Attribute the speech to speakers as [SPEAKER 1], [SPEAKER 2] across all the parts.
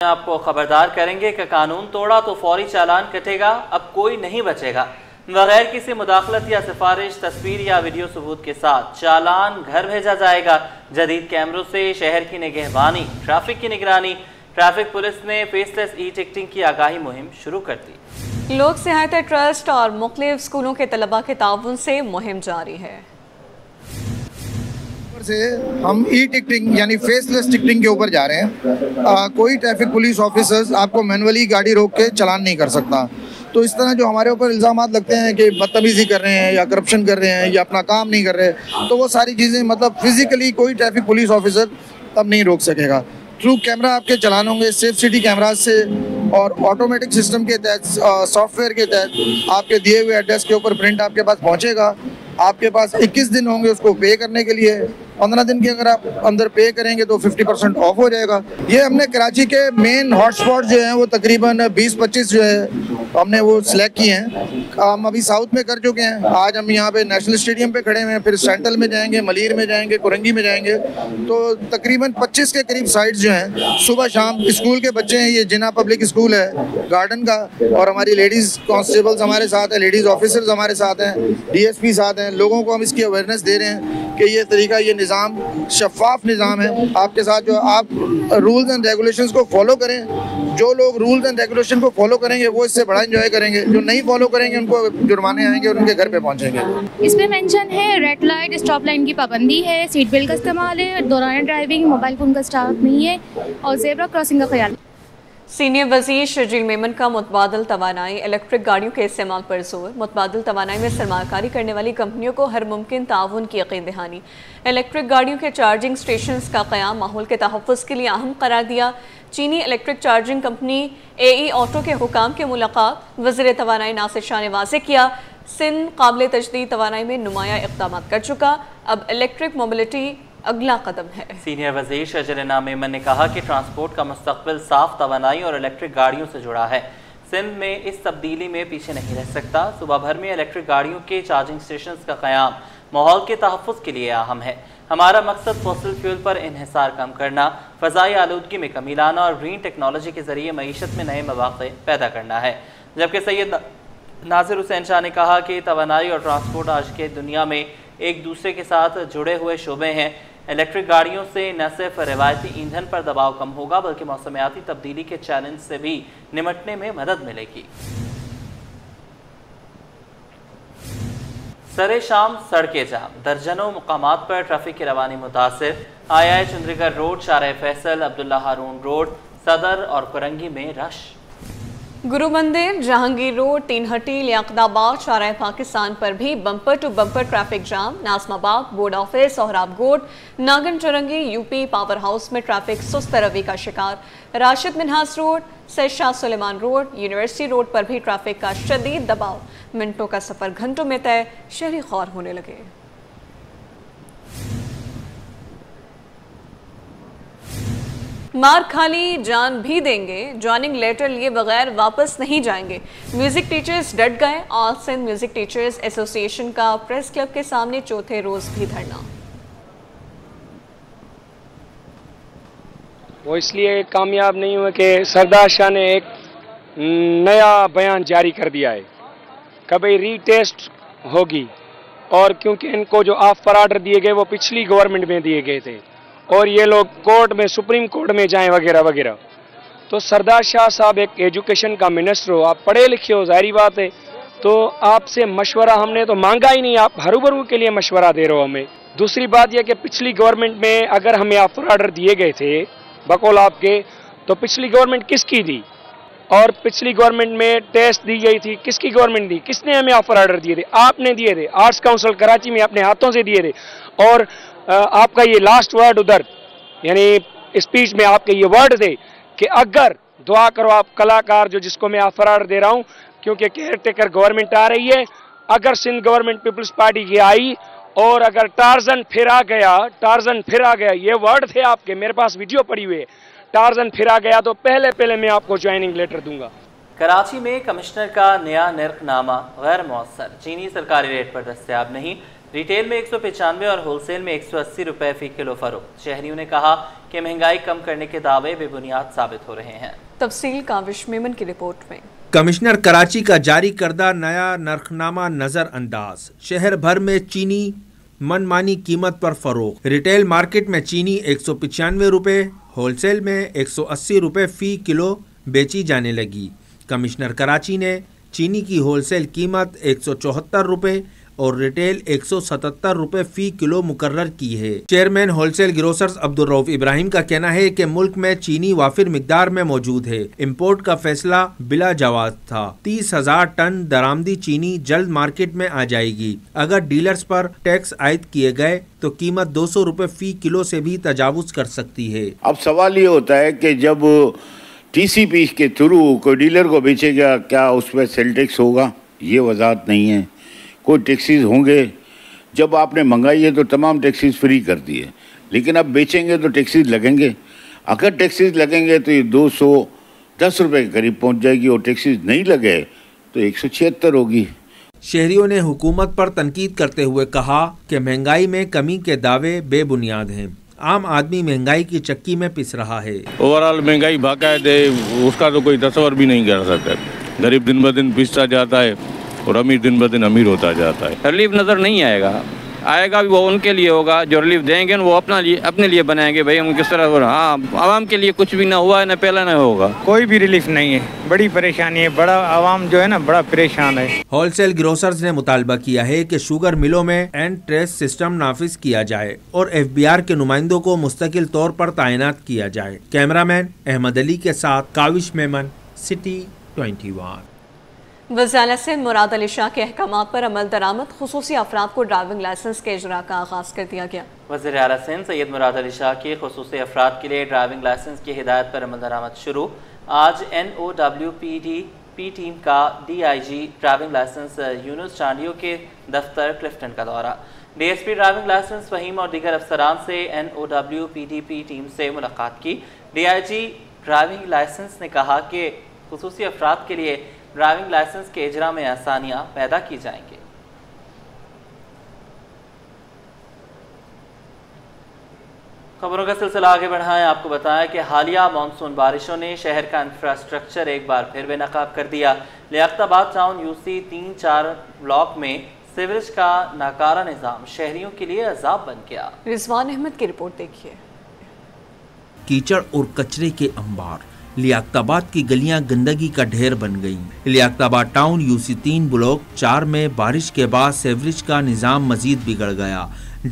[SPEAKER 1] آپ کو خبردار کریں گے کہ قانون توڑا تو فوری چالان کٹے گا، اب کوئی نہیں بچے گا۔ بغیر کسی مداخلت یا سفارش، تصویر یا ویڈیو ثبوت کے ساتھ چالان گھر بھیجا جائے گا۔ جدید کیمروں سے شہر کی نگہبانی، ٹریفک کی نگرانی۔ ٹریفک پولیس نے فیس لیس ای ٹکٹنگ کی آگاہی مہم شروع کر دی۔
[SPEAKER 2] لوک سہایتا ٹرسٹ اور مختلف اسکولوں کے طلباء کے تعاون سے مہم جاری ہے۔
[SPEAKER 3] سے ہم ای ٹکٹنگ یعنی فیس لیس ٹکٹنگ کے اوپر جا رہے ہیں۔ کوئی ٹریفک پولیس آفیسرز آپ کو مینولی گاڑی روک کے چلان نہیں کر سکتا۔ تو اس طرح جو ہمارے اوپر الزامات لگتے ہیں کہ بدتمیزی کر رہے ہیں یا کرپشن کر رہے ہیں یا اپنا کام نہیں کر رہے، تو وہ ساری چیزیں مطلب فزیکلی کوئی ٹریفک پولیس آفیسر اب نہیں روک سکے گا۔ تھرو کیمرہ آپ کے چلان ہوں گے، سیف سٹی کیمراز سے اور آٹومیٹک سسٹم کے تحت، سافٹ ویئر کے تحت آپ کے دیے ہوئے ایڈریس کے اوپر پرنٹ آپ کے پاس پہنچے گا۔ آپ کے پاس 21 دن ہوں گے اس کو پے کرنے کے لیے۔ 15 دن کے اگر آپ اندر پے کریں گے تو 50% آف ہو جائے گا۔ یہ ہم نے کراچی کے مین ہاٹ سپاٹ جو ہیں وہ تقریباً 20-25 جو ہے ہم نے وہ سلیکٹ کیے ہیں۔ ہم ابھی ساؤتھ میں کر چکے ہیں۔ آج ہم یہاں پہ نیشنل اسٹیڈیم پہ کھڑے ہوئے ہیں، پھر سینٹرل میں جائیں گے، ملیر میں جائیں گے، کورنگی میں جائیں گے۔ تو تقریباً 25 کے قریب سائٹس جو ہیں صبح شام اسکول کے بچے ہیں، یہ جناح پبلک اسکول ہے گارڈن کا، اور ہماری لیڈیز کانسٹیبلز ہمارے ساتھ ہیں، لیڈیز آفیسرز ہمارے ساتھ ہیں، ڈی ایس پی ساتھ ہیں۔ لوگوں کو ہم اس کی اویئرنیس دے رہے ہیں کہ یہ طریقہ، یہ نظام شفاف نظام ہے۔ آپ کے ساتھ جو آپ رولز اینڈ ریگولیشنز کو فالو کریں، جو لوگ رولز اینڈ ریگولیشن کو فالو کریں گے وہ اس سے بڑا انجوائے کریں گے، جو نہیں فالو کریں گے ان کو جرمانے آئیں گے اور ان کے گھر پہ پہنچیں گے۔
[SPEAKER 4] اس پہ مینشن ہے ریڈ لائٹ، اسٹاپ لائن کی پابندی ہے، سیٹ بیلٹ کا استعمال ہے، دوران ڈرائیونگ موبائل فون کا اسٹارٹ نہیں ہے اور زیبرا کراسنگ کا خیال۔
[SPEAKER 2] سینئر وزیر شرجیل میمن کا متبادل توانائی الیکٹرک گاڑیوں کے استعمال پر زور۔ متبادل توانائی میں سرمایہ کاری کرنے والی کمپنیوں کو ہر ممکن تعاون کی یقین دہانی۔ الیکٹرک گاڑیوں کے چارجنگ سٹیشنز کا قیام ماحول کے تحفظ کے لیے اہم قرار دیا۔ چینی electric charging company A E auto کے حکام کے ملاقات۔ وزیر توانائی ناصر شاہ نے واضح کیا، سندھ قابل تجدید توانائی میں نمایاں اقدامات کر چکا، اب الیکٹرک موبلٹی اگلا قدم ہے۔
[SPEAKER 1] سینئر وزیر شرجیل میمن نے کہا کہ ٹرانسپورٹ کا مستقبل صاف توانائی اور الیکٹرک گاڑیوں سے جڑا ہے۔ سندھ میں اس تبدیلی میں پیچھے نہیں رہ سکتا۔ صبح بھر میں الیکٹرک گاڑیوں کے چارجنگ سٹیشنز کا قیام ماحول کے تحفظ کے لیے اہم ہے۔ ہمارا مقصد فوسل فیول پر انحصار کم کرنا، فضائی آلودگی میں کمی لانا اور گرین ٹیکنالوجی کے ذریعے معیشت میں نئے مواقع پیدا کرنا ہے۔ جبکہ سید ناصر حسین شاہ نے کہا کہ توانائی اور ٹرانسپورٹ آج کے دنیا میں ایک دوسرے کے ساتھ جڑے ہوئے شعبے ہیں۔ الیکٹرک گاڑیوں سے نہ صرف روایتی ایندھن پر دباؤ کم ہوگا بلکہ موسمیاتی تبدیلی کے چیلنج سے بھی نمٹنے میں مدد ملے گی۔ سر شام سڑکیں جام، درجنوں مقامات پر ٹریفک کی روانی متاثر۔ آیا چندری گڑھ روڈ، شارع فیصل، عبداللہ ہارون روڈ، صدر اور کورنگی میں رش۔
[SPEAKER 2] گرو مندر، جہانگیر روڈ، تین ہٹی، لیاقت آباد، شارع پاکستان پر بھی bumper to bumper traffic jam. Nazimabad, board office, Sohrab Goth, Nagan Chowrangi, U P power house میں ٹریفک سست روی کا شکار۔ Rashid Minhas road, Syed Shah Sulaiman road, university road پر بھی ٹریفک کا شدید دباؤ۔ منٹوں کا سفر گھنٹوں میں طے، شہری خوار ہونے لگے۔ مار کھالی جان بھی دیں گے، جوائننگ لیٹر لیے بغیر واپس نہیں جائیں گے۔ میوزک ٹیچرز ڈٹ گئے۔ آل سندھ میوزک ٹیچرز ایسوسی ایشن کا پریس کلب کے سامنے چوتھے روز بھی دھرنا۔
[SPEAKER 5] وہ اس لیے کامیاب نہیں ہوئے کہ سردار شاہ نے ایک نیا بیان جاری کر دیا ہے، کبھی ری ٹیسٹ ہوگی، اور کیونکہ ان کو جو آفر آرڈر دیے گئے وہ پچھلی گورنمنٹ میں دیے گئے تھے اور یہ لوگ کورٹ میں، سپریم کورٹ میں جائیں وغیرہ وغیرہ۔ تو سردار شاہ صاحب ایک ایجوکیشن کا منسٹر ہو، آپ پڑھے لکھے ہو، ظاہری بات ہے، تو آپ سے مشورہ ہم نے تو مانگا ہی نہیں، آپ ہروبرو کے لیے مشورہ دے رہے ہو ہمیں۔ دوسری بات یہ کہ پچھلی گورنمنٹ میں اگر ہمیں آفر آرڈر دیے گئے تھے بقول آپ کے، تو پچھلی گورنمنٹ کس کی دی؟ اور پچھلی گورنمنٹ میں ٹیسٹ دی گئی تھی، کس کی گورنمنٹ دی؟ کس نے ہمیں آفر آرڈر دیے تھے؟ آپ نے دیے تھے، آرٹس کاؤنسل کراچی میں اپنے ہاتھوں سے دیے تھے۔ اور آپ کا یہ لاسٹ ورڈ ادھر یعنی اسپیچ میں آپ کے یہ ورڈ تھے کہ اگر دعا کرو آپ کلاکار جو جس کو میں آفر آرڈر دے رہا ہوں، کیونکہ کیئر ٹیکر گورنمنٹ آ رہی ہے، اگر سندھ گورنمنٹ پیپلز پارٹی کی آئی اور اگر ٹارزن پھر آ گیا، یہ ورڈ تھے آپ کے، میرے پاس ویڈیو پڑی ہوئی ہے، ٹارزن پھر آ گیا تو پہلے میں آپ کو جوائننگ لیٹر دوں گا۔
[SPEAKER 1] کراچی میں کمشنر کا نیا نرخ نامہ غیر مؤثر، چینی سرکاری ریٹ پر دستیاب نہیں۔ ریٹیل میں 195 اور ہول سیل میں 180 روپے فی کلو فروخت۔ شہریوں نے کہا کہ کہ مہنگائی کم کرنے کے دعوے بے بنیاد ثابت ہو رہے ہیں۔
[SPEAKER 2] تفصیل کاوش میمن کی رپورٹ میں۔
[SPEAKER 6] کمشنر کراچی کا جاری کردہ نیا نرخنامہ نظر انداز، شہر بھر میں چینی من مانی قیمت پر فروخت، ریٹیل مارکیٹ میں چینی 195 روپے، ہول سیل میں 180 روپے فی کلو بیچی جانے لگی۔ کمشنر کراچی نے چینی کی ہول سیل قیمت 174 روپے اور ریٹیل 177 روپے فی کلو مقرر کی ہے۔ Chairman wholesale grocers Abdul Rauf Ibrahim کا کہنا ہے کہ ملک میں چینی وافر مقدار میں موجود ہے، امپورٹ کا فیصلہ بلا جواز تھا۔ 30,000 ٹن درآمدی چینی جلد مارکیٹ میں آ جائے گی۔ اگر ڈیلرز پر ٹیکس عائد کیے گئے تو قیمت 200 روپے فی کلو سے بھی تجاوز کر سکتی ہے۔
[SPEAKER 7] اب سوال یہ ہوتا ہے کہ جب ٹی سی پی کے تھرو کوئی ڈیلر کو بیچے گا کیا اس پہ سیل ٹیکس ہوگا؟ یہ وضاحت نہیں ہے۔ کوئی ٹیکسیز ہوں گے، جب آپ نے منگائی ہے تو تمام ٹیکسیز فری کر دیے، لیکن اب بیچیں گے تو ٹیکسیز لگیں گے۔ اگر ٹیکسیز لگیں گے تو یہ 210 روپے کے قریب پہنچ جائے گی، اور ٹیکسیز نہیں لگے تو 176 ہوگی۔
[SPEAKER 6] شہریوں نے حکومت پر تنقید کرتے ہوئے کہا کہ مہنگائی میں کمی کے دعوے بے بنیاد ہیں۔ عام آدمی مہنگائی کی چکی میں پس رہا ہے۔
[SPEAKER 8] اوورآل مہنگائی باقاعدہ اس کا تو کوئی تصور بھی نہیں کر سکتا۔ غریب دن بدن پستا جاتا ہے اور امیر دن بدن امیر ہوتا جاتا ہے۔
[SPEAKER 9] ریلیف نظر نہیں آئے گا، آئے گا بھی وہ ان کے لیے ہوگا جو ریلیف دیں گے، وہ اپنے لیے بنائیں گے۔ بھائی ہم کس طرح، ہاں عوام کے لیے کچھ بھی نہ ہوا ہے، نہ پہلا نہ ہوگا۔
[SPEAKER 10] کوئی بھی ریلیف نہیں ہے، بڑی پریشانی ہے، بڑا عوام جو ہے نا بڑا پریشان ہے۔
[SPEAKER 6] ہول سیل گروسرز نے مطالبہ کیا ہے کہ شوگر ملوں میں اینڈ ٹریس سسٹم نافذ کیا جائے اور ایف بی آر کے نمائندوں کو مستقل طور پر تعینات کیا جائے۔ کیمرامین احمد علی کے ساتھ کاوش میمن، سٹی 21۔
[SPEAKER 2] وزیر سے مراد علی شاہ کے احکامات پر عمل درآمد، خصوصی افراد کو ڈرائیونگ لائسنس کے اجراء کا آغاز کر دیا گیا۔
[SPEAKER 1] وزیر اعلیٰ سندھ سید مراد علی شاہ کی خصوصی افراد کے لیے ڈرائیونگ لائسنس کی ہدایت پر عمل درآمد شروع۔ آج NOWPD ٹیم کا DIG ڈرائیونگ لائسنس یونس چانڈیو کے دفتر کلفٹن کا دورہ۔ DSP ڈرائیونگ لائسنس فہیم اور دیگر افسران سے NOWPD ٹیم سے ملاقات کی۔ DIG ڈرائیونگ لائسنس نے کہا کہ خصوصی افراد کے لیے ڈرائیونگ لائسنس کے اجراء میں آسانیاں پیدا کی جائیں گی۔ خبروں کا سلسلہ آگے بڑھائیں، آپ کو بتائیں کہ حالیہ مانسون بارشوں نے شہر کا انفراسٹرکچر ایک بار پھر بے نقاب کر دیا۔ لیاقت آباد ٹاؤن UC 3-4 بلاک میں سیوریج کا ناکارہ نظام شہریوں کے لیے عذاب بن گیا۔
[SPEAKER 2] رضوان احمد کی رپورٹ دیکھیے۔
[SPEAKER 6] کیچڑ اور کچرے کے انبار، لیاقت آباد کی گلیاں گندگی کا ڈھیر بن گئیں۔ لیاقت آباد ٹاؤن UC 3 بلاک 4 میں بارش کے بعد سیوریج کا نظام مزید بگڑ گیا۔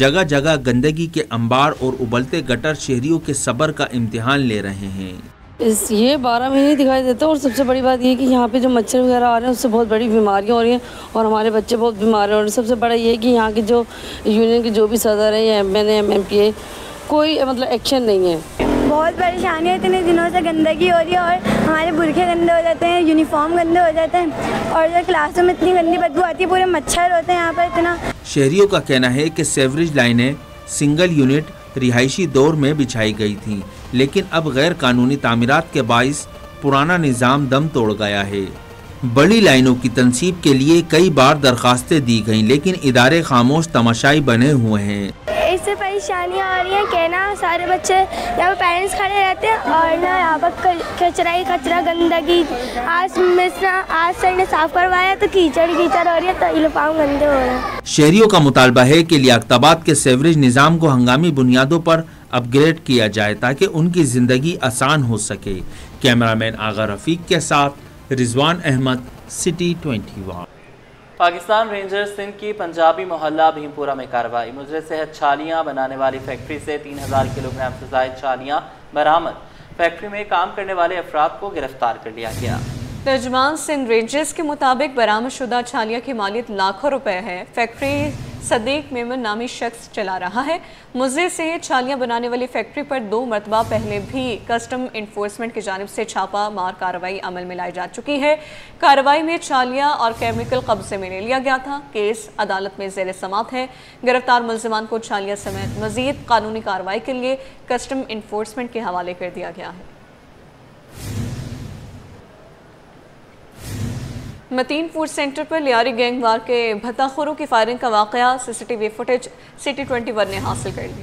[SPEAKER 6] جگہ جگہ گندگی کے انبار اور ابلتے گٹر شہریوں کے صبر کا امتحان لے رہے ہیں۔
[SPEAKER 11] یہ 12 مہینے دکھائی دیتا ہے، اور سب سے بڑی بات یہ کہ یہاں پہ جو مچھر وغیرہ آ رہے ہیں اس سے بہت بڑی بیماریاں ہو رہی ہیں، اور ہمارے بچے بہت بیمار ہیں۔ اور سب سے بڑا یہ کہ یہاں کے جو یونین کے جو بھی صدر ہیں یا MNA MPA کوئی مطلب ایکشن نہیں ہے۔
[SPEAKER 12] بہت پریشانی ہے، اتنے دنوں سے گندگی ہو رہی ہے اور ہمارے برقعے گندے ہو جاتے ہیں، یونیفارم گندے ہو جاتے ہیں، اور جو کلاسوں میں اتنی گندی بدبو آتی ہے، پورے مچھر ہوتے ہیں یہاں پر اتنا۔
[SPEAKER 6] شہریوں کا کہنا ہے کہ سیوریج لائنیں سنگل یونٹ رہائشی دور میں بچھائی گئی تھیں، لیکن اب غیر قانونی تعمیرات کے باعث پرانا نظام دم توڑ گیا ہے۔ بڑی لائنوں کی تنصیب کے لیے کئی بار درخواستیں دی گئیں، لیکن ادارے خاموش تماشائی بنے ہوئے ہیں۔
[SPEAKER 12] اس سے پریشانیاں آ رہی ہیں کہ نا سارے بچے یہاں پہ پیرنٹس کھڑے رہتے ہیں، اور نا یہاں پر کچرا ہی کچرا، گندگی۔ آج سر نے صاف کروایا تو کیچڑ ہو رہی ہے، تو یونیفارم گندے ہو رہے ہیں۔
[SPEAKER 6] شہریوں کا مطالبہ ہے کہ لیاقت آباد کے سیوریج نظام کو ہنگامی بنیادوں پر اپ گریڈ کیا جائے تاکہ ان کی زندگی آسان ہو سکے۔ کیمرامین آغا رفیق کے ساتھ رضوان احمد، سٹی 21۔
[SPEAKER 1] پاکستان رینجرز سندھ کی پنجابی محلہ بھیمپورہ میں کارروائی، مضر صحت چھالیاں بنانے والی فیکٹری سے 3000 کلو گرام سے زائد چھالیاں برآمد۔ فیکٹری میں کام کرنے والے افراد کو گرفتار کر لیا گیا۔
[SPEAKER 2] ترجمان سندھ رینجرز کے مطابق برآمد شدہ چھالیاں کی مالیت لاکھوں روپے ہے۔ فیکٹری صدیق میمن نامی شخص چلا رہا ہے۔ مضر سے چھالیاں بنانے والی فیکٹری پر 2 مرتبہ پہلے بھی کسٹم انفورسمنٹ کی جانب سے چھاپا مار کارروائی عمل میں لائی جا چکی ہے۔ کارروائی میں چھالیاں اور کیمیکل قبضے میں لے لیا گیا تھا۔ کیس عدالت میں زیر سماعت ہے۔ گرفتار ملزمان کو چھالیاں سمیت مزید قانونی کارروائی کے لیے کسٹم انفورسمنٹ کے حوالے کر دیا گیا ہے۔ متین فوڈ سینٹر پر لیاری گینگ وار کے بھتاخوروں کی فائرنگ کا واقعہ CCTV فوٹیج سٹی 21 نے حاصل کر لی۔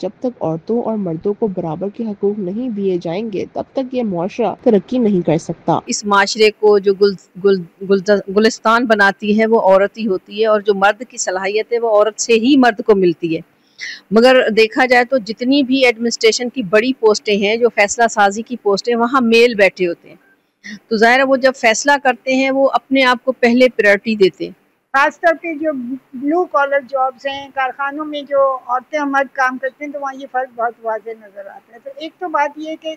[SPEAKER 13] جب تک عورتوں اور مردوں کو برابر کے حقوق نہیں دیے جائیں گے تب تک یہ معاشرہ ترقی نہیں کر سکتا۔
[SPEAKER 14] اس معاشرے کو جو گلستان بناتی ہے وہ عورت ہی ہوتی ہے، اور جو مرد کی صلاحیت ہے وہ عورت سے ہی مرد کو ملتی ہے۔ مگر دیکھا جائے تو جتنی بھی ایڈمنسٹریشن کی بڑی پوسٹیں ہیں، جو فیصلہ سازی کی پوسٹیں، وہاں میل بیٹھے ہوتے ہیں، تو ظاہر ہے وہ جب فیصلہ کرتے ہیں وہ اپنے آپ کو پہلے پریورٹی دیتے ہیں۔
[SPEAKER 15] خاص طور پہ جو بلو کالر جابز ہیں، کارخانوں میں جو عورتیں اور مرد کام کرتے ہیں، تو وہاں یہ فرق بہت واضح نظر آتا ہے۔ تو ایک تو بات یہ کہ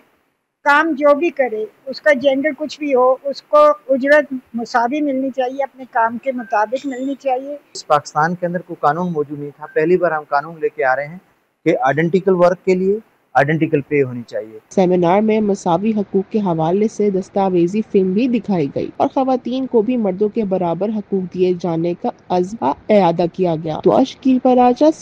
[SPEAKER 15] کام جو بھی کرے اس کا جینڈر کچھ بھی ہو، اس کو اجرت مساوی ملنی چاہیے، اپنے کام کے مطابق ملنی چاہیے۔
[SPEAKER 16] اس پاکستان کے اندر کوئی قانون موجود نہیں تھا، پہلی بار ہم قانون لے کے آ رہے ہیں کہ آئیڈینٹیکل ورک کے لیے آئیڈینٹیکل پے ہونی چاہیے۔
[SPEAKER 13] سیمینار میں مساوی حقوق کے حوالے سے دستاویزی فلم بھی دکھائی گئی اور خواتین کو بھی مردوں کے برابر حقوق دیے جانے کا عزم اعادہ کیا گیا۔ تو اشکیل پراجا،